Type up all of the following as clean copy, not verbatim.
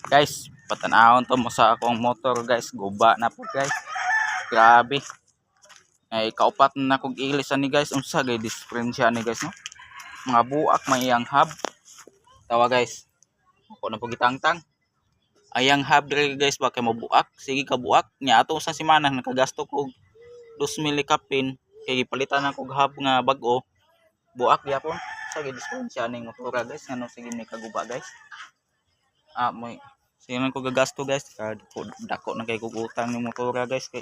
Guys, patanahon to mo sa akong motor guys. Guba na po guys. Grabe. Ay kaupat na kog ilisan ni guys. Unsa gay diferensya ni guys no? Mga buak may iyang hub. Tawa guys. Ako na po gitangtang. Ayang hub diri guys ba kay mabuak. Sige ka buak nya ato sa semana nakagasto kog 2,000 kapin kay palitan na kog hub nga bag-o. Buak gyapon. Sa gay diferensya ning motor guys. Ngano sige ni kaguba guys. May sige man ko gagasto guys. Dako na kay kog utang ni motora guys kay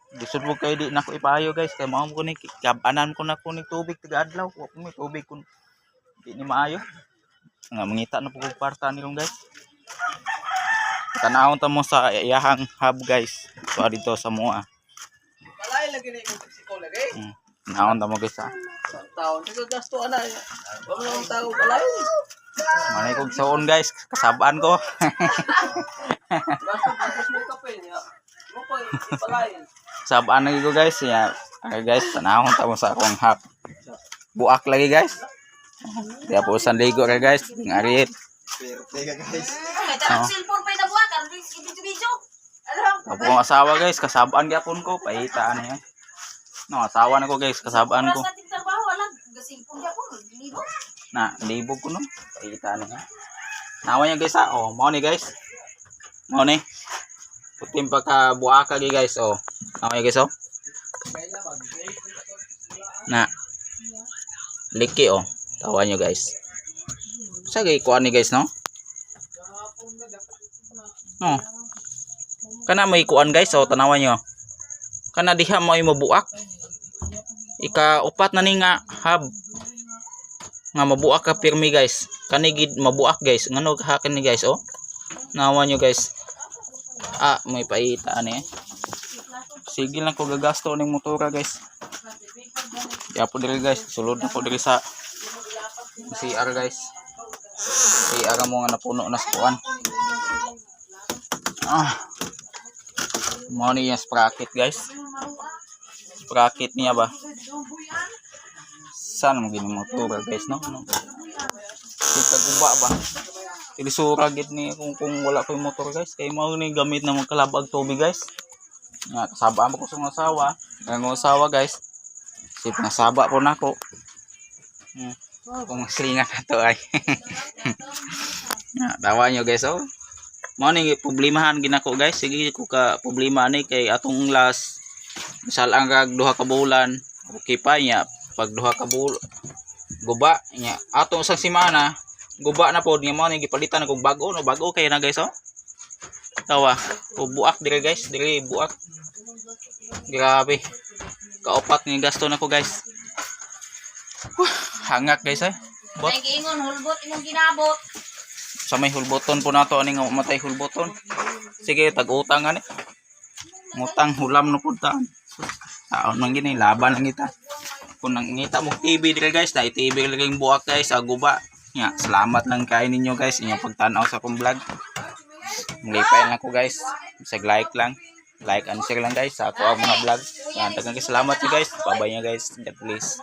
gusto mo kay di nako ipayo guys kay mao ko ni kabanan ko na ko ni tubig tiga adlaw ko may tubig kun di ni maayo nga mangita na po kog kwarta nilong guys. Tanawon ta mo sa iyahang hub guys. So dito sa mua. Balay lagi ni Mexico lagi. Naon ta mo guys ha. Taon sa gasto ana. Wala nang tao balay. Manay kog saon guys kasabaan ko. Basta tapos mo kape niya. Mo pa balay. Sabaan lagi ko guys ya. Okay guys, tanahon ta mo sa akong hub. Buak lagi guys. Kaya po san ligo kay guys, ngarit. Teka guys. Kaya cellphone pa na buhat, ano video. Ako ang asawa guys, kasabaan gyapon ko, pahitaan niya. No, asawa na ko guys, kasabaan ko. Sa ating trabaho wala cellphone gyapon, libo. Na, libog ko no, pahitaan niya. Nawa niya guys ha, oh, mo ni guys. Mo ni. Putim pa ka buaka gi guys, oh. Nawa niya guys oh. Na. Liki oh. Tawa niyo guys. Sagay kuan ni guys no? No. Kana may kuan guys oh, tanawan niyo. Kana diha mo mabuak. Ika-upat na ni nga hub. Nga mabuak ka pirmi guys. Kani gid mabuak guys. Ngano hakin ni guys oh. Nawa niyo guys. May paita ani. Sige lang ko gagasto ning motora guys. Ya po diri guys, sulod na po diri sa CR guys. CR mo nga napuno na sa kuan. Mo ni yung sprocket guys. Sprocket niya ba? Saan mo gini motora guys no? Kita guba ba? Ili suragit ni kung wala ko yung motor guys. Kaya mo ni gamit na magkalabag tubig guys. Nga kasaba mo ko sa asawa. Ang asawa guys. Sip nasaba po nako. Kung maslinga ka to ay. Tawa nyo guys oh. Mo ni problemahan ginako guys. Sige ko ka problema ni kay atong last misal ang duha ka bulan. Okay pa niya pag duha ka bulan guba niya atong isang semana guba na pod nga mo ni gipalitan kog bag-o no bag-o kay na guys oh. Tawa buak diri guys, diri buak. Grabe. Kaupat ni gasto nako guys. Hangak guys eh. Bot. Ay giingon hulbot imong ginabot. Sa may hulboton po nato ani nga matay hulboton. Sige tag-utang ani. Ngutang hulam no pud ta. Taon man gini laban lang kita. Kung nangita mo TV diri guys, na TV laging buak guys, guba. Nya, salamat lang kay ninyo guys inyong pagtan-aw sa akong vlog. Nglipay lang ko guys. Bisag like lang. Like and share lang guys sa ako ang mga vlog. Yan, daghang salamat guys. Bye-bye guys. God bless.